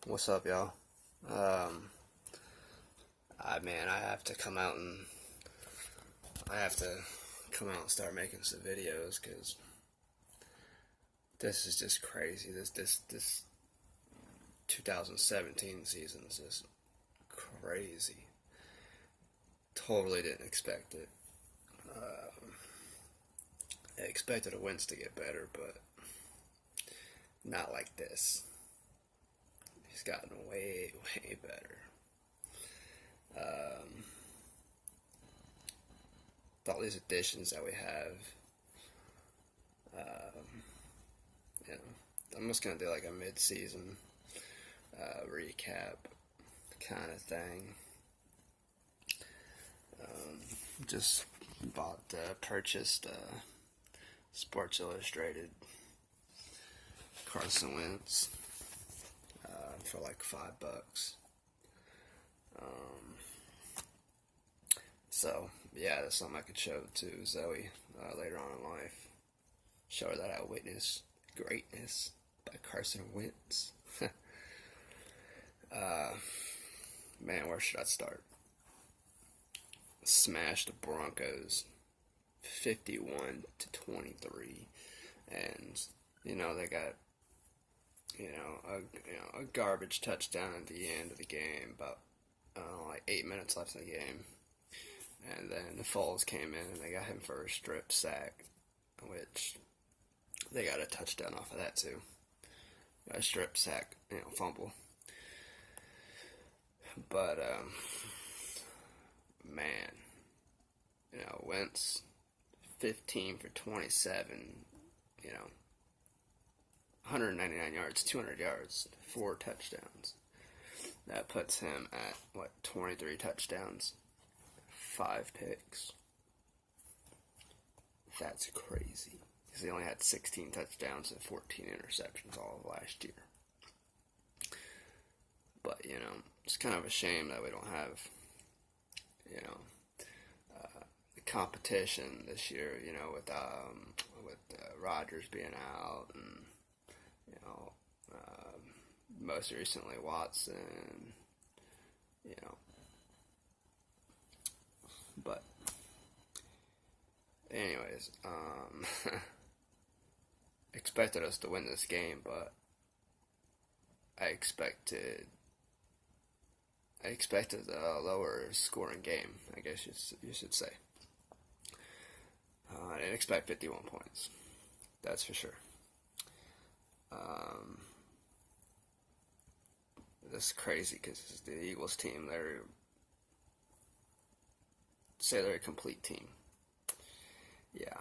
What's up, y'all? Um, I have to come out and start making some videos because this is just crazy. This 2017 season is just crazy. Totally didn't expect it. I expected the Wentz to get better, but not like this. He's gotten way, way better. With all these additions that we have, you know, I'm just gonna do like a mid-season recap kind of thing. Just purchased Sports Illustrated Carson Wentz for like $5. So yeah, that's something I could show to Zoe later on in life. Show her that I witnessed greatness by Carson Wentz. Man, where should I start? Smashed the Broncos 51-23, and they got a garbage touchdown at the end of the game, about like 8 minutes left in the game, and then the Foles came in and they got him for a strip sack, which they got a touchdown off of that too. A strip sack, fumble. But man, Wentz 15 for 27, 199 yards, 200 yards, 4 touchdowns. That puts him at 23 touchdowns, 5 picks. That's crazy. Because he only had 16 touchdowns and 14 interceptions all of last year. But, it's kind of a shame that we don't have, the competition this year, with Rodgers being out and, most recently Watson, But, anyways, expected us to win this game, but I expected a lower scoring game, I guess you should say. I didn't expect 51 points. That's for sure. This is crazy because the Eagles team, they're a complete team. Yeah.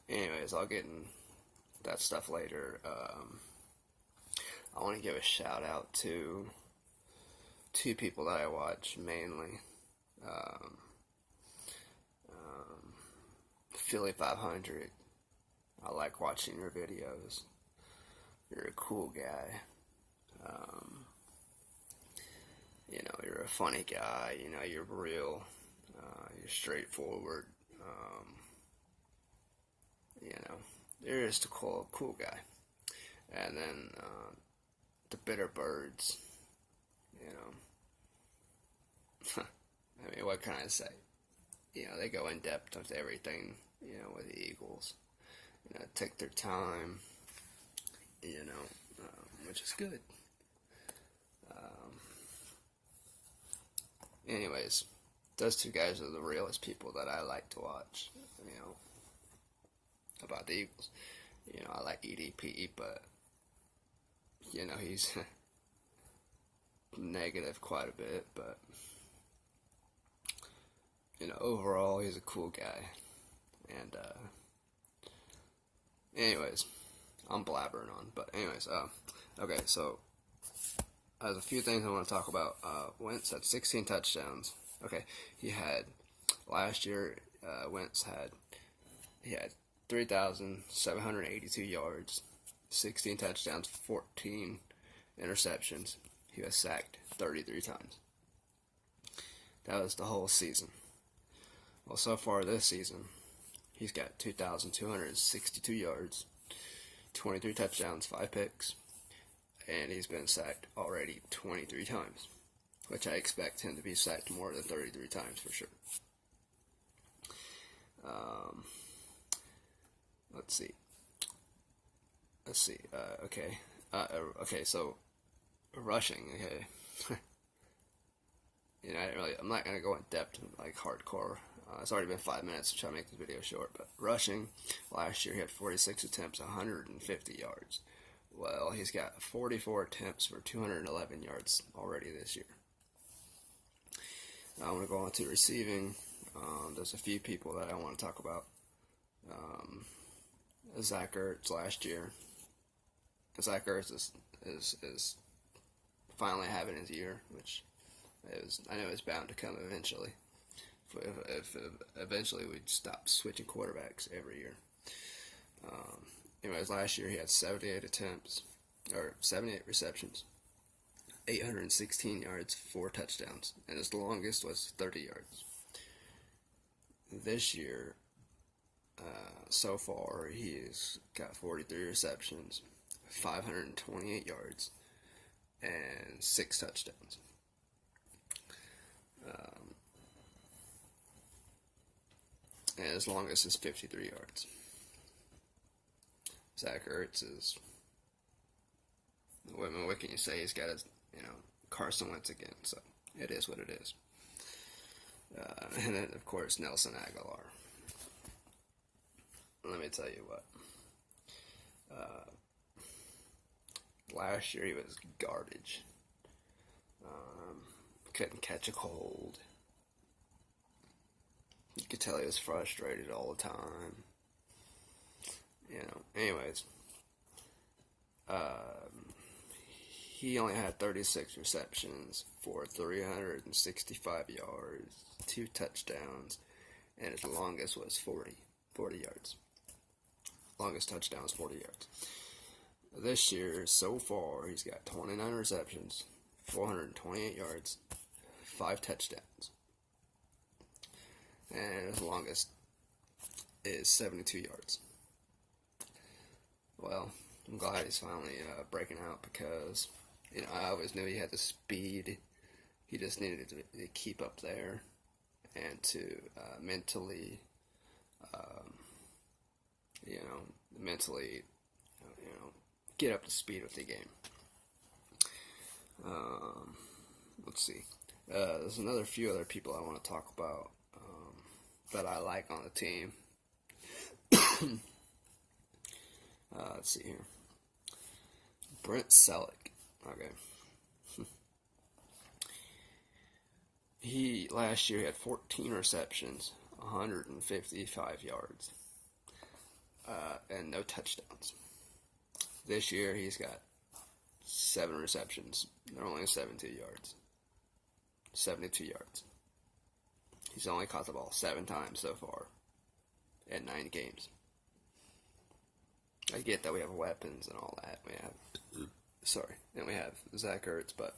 Anyways, I'll get in that stuff later. I want to give a shout out to 2 people that I watch mainly. Philly 500. I like watching your videos. You're a cool guy. You're a funny guy. You're real. You're straightforward. You're just a cool guy. And then the Bitter Birds. I mean, what can I say? They go in depth with everything. With the Eagles. Take their time. Which is good. Anyways, those 2 guys are the realest people that I like to watch, about the Eagles. I like EDP, but, he's negative quite a bit, but, overall, he's a cool guy. And, anyways, I'm blabbering on, but anyways, okay, so, there's a few things I want to talk about. Wentz had 16 touchdowns. Okay, last year, Wentz had 3,782 yards, 16 touchdowns, 14 interceptions. He was sacked 33 times. That was the whole season. Well, so far this season, he's got 2,262 yards, 23 touchdowns, 5 picks, and he's been sacked already 23 times, which I expect him to be sacked more than 33 times for sure. Let's see. Okay, so rushing, okay. I'm not gonna go in depth like hardcore. It's already been 5 minutes to try to make this video short, but rushing, last year he had 46 attempts, 150 yards. Well, he's got 44 attempts for 211 yards already this year. Now, I want to go on to receiving. There's a few people that I want to talk about. Zach Ertz last year. Zach Ertz is finally having his year, which I know is bound to come eventually. If eventually we'd stop switching quarterbacks every year. Anyways, last year he had 78 receptions, 816 yards, 4 touchdowns, and his longest was 30 yards. This year, so far, he's got 43 receptions, 528 yards, and 6 touchdowns. And his longest is 53 yards. Zach Ertz is, what can you say? He's got his, Carson Wentz again, so it is what it is. And then, of course, Nelson Aguilar. Let me tell you what. Last year he was garbage. Couldn't catch a cold. You could tell he was frustrated all the time. Anyways. He only had 36 receptions for 365 yards, 2 touchdowns, and his longest was 40 yards. Longest touchdown was 40 yards. This year, so far, he's got 29 receptions, 428 yards, 5 touchdowns. And his longest is 72 yards. Well, I'm glad he's finally breaking out because, I always knew he had the speed. He just needed to keep up there and to mentally, get up to speed with the game. Let's see. There's another few other people I want to talk about that I like on the team. Let's see here. Brent Celek. Okay. Last year he had 14 receptions, 155 yards, and no touchdowns. This year he's got 7 receptions. They're only 72 yards. 72 yards. He's only caught the ball 7 times so far in 9 games. I get that we have weapons and all that. And we have Zach Ertz, but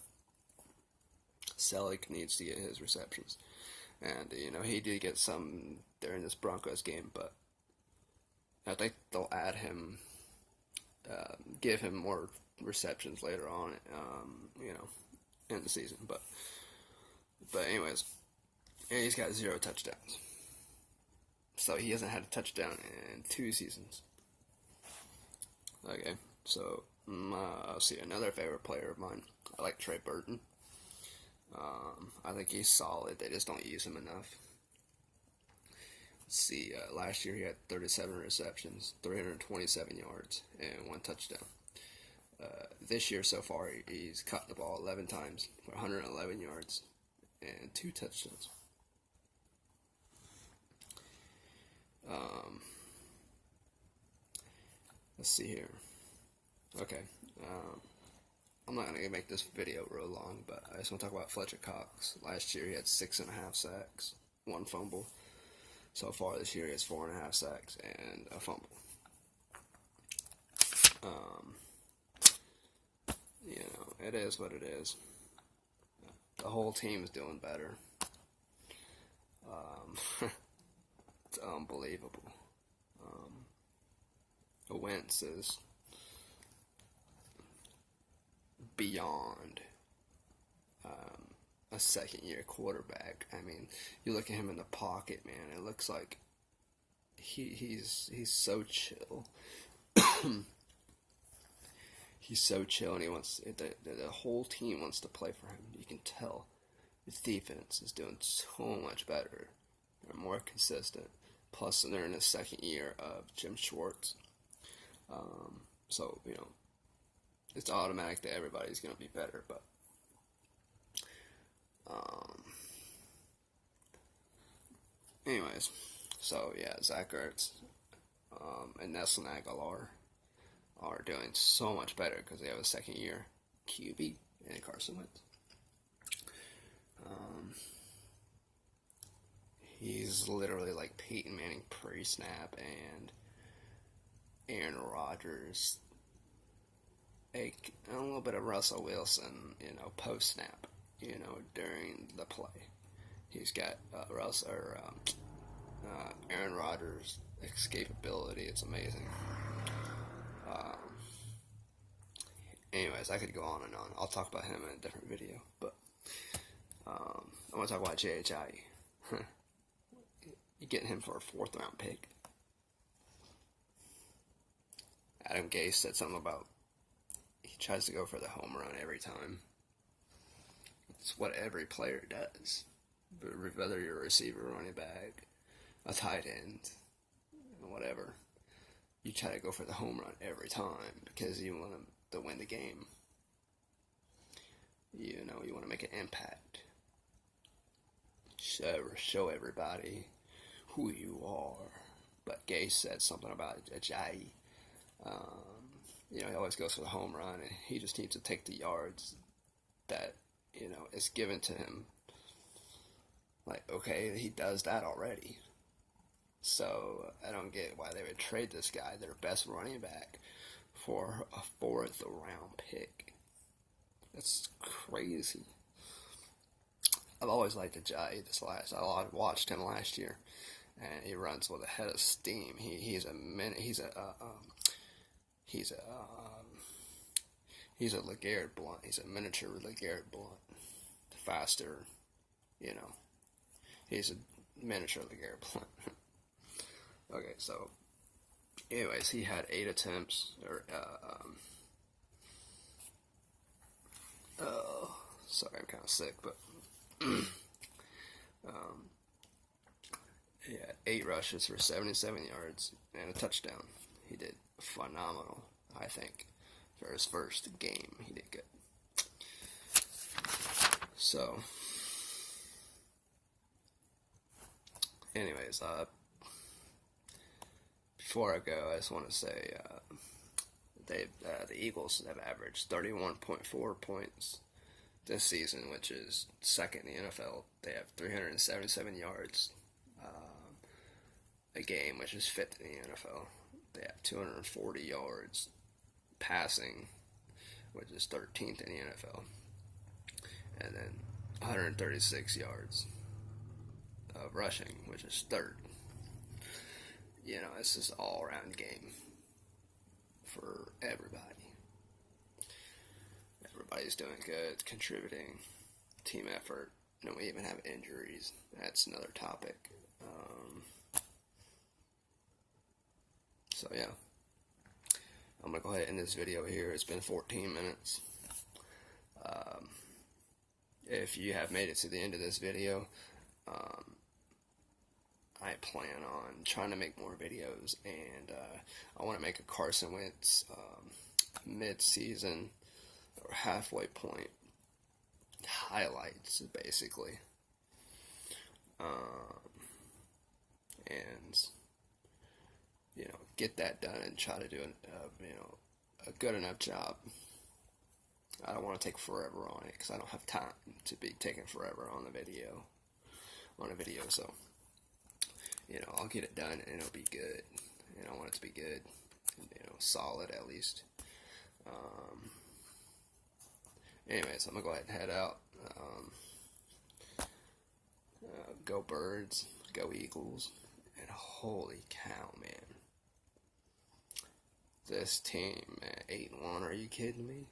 Celek needs to get his receptions. And, he did get some during this Broncos game, but I think they'll add him, give him more receptions later on, in the season. But anyways, he's got 0 touchdowns. So he hasn't had a touchdown in 2 seasons. Okay, so I'll see another favorite player of mine. I like Trey Burton. I think he's solid. They just don't use him enough. Let's see, last year he had 37 receptions, 327 yards, and 1 touchdown. This year so far, he's caught the ball 11 times for 111 yards and 2 touchdowns. Let's see here. Okay. I'm not going to make this video real long, but I just want to talk about Fletcher Cox. Last year he had 6.5 sacks, 1 fumble. So far this year he has 4.5 sacks and a fumble. It is what it is. The whole team is doing better. It's unbelievable. Wentz is beyond a second-year quarterback. I mean, you look at him in the pocket, man. It looks like he's so chill. He's so chill, and he wants the whole team wants to play for him. You can tell his defense is doing so much better. They're more consistent. Plus, they're in the second year of Jim Schwartz. So, it's automatic that everybody's going to be better. But, anyways, so yeah, Zach Ertz and Nelson Aguilar are doing so much better because they have a second year QB in Carson Wentz. He's literally like Peyton Manning pre-snap and Aaron Rodgers, a little bit of Russell Wilson, post-snap, during the play. He's got Aaron Rodgers' escapability. It's amazing. Anyways, I could go on and on. I'll talk about him in a different video, but I want to talk about J.H.I. You're getting him for a 4th round pick. Adam Gase said something about he tries to go for the home run every time. It's what every player does. Whether you're a receiver, running back, a tight end, whatever. You try to go for the home run every time because you want to win the game. You want to make an impact. Show everybody who you are. But Gase said something about Ajayi. He always goes for the home run, and he just needs to take the yards that, is given to him. Like, okay, he does that already. So, I don't get why they would trade this guy, their best running back, for a 4th round pick. That's crazy. I've always liked Ajayi I watched him last year, and he runs with a head of steam. He's a LeGarrette Blount. He's a miniature LeGarrette Blount. Faster, He's a miniature LeGarrette Blount. Okay, so, anyways, he had 8 attempts, sorry, I'm kind of sick, but, he had 8 rushes for 77 yards and a touchdown. He did phenomenal, I think. For his first game, he did good. So, anyways, before I go, I just want to say the Eagles have averaged 31.4 points this season, which is second in the NFL. They have 377 yards a game, which is 5th in the NFL. They have 240 yards passing, which is 13th in the NFL. And then 136 yards of rushing, which is 3rd. It's just an all-around game for everybody. Everybody's doing good, contributing, team effort. We even have injuries. That's another topic. So yeah, I'm going to go ahead and end this video here. It's been 14 minutes. If you have made it to the end of this video, I plan on trying to make more videos, and I want to make a Carson Wentz mid-season or halfway point highlights, basically. And get that done and try to do a good enough job. I don't want to take forever on it because I don't have time to be taking forever on a video. So I'll get it done and it'll be good. I want it to be good, solid at least. Anyways, I'm gonna go ahead and head out. Go Birds, go Eagles, and holy cow, man. This team, man, 8-1, are you kidding me?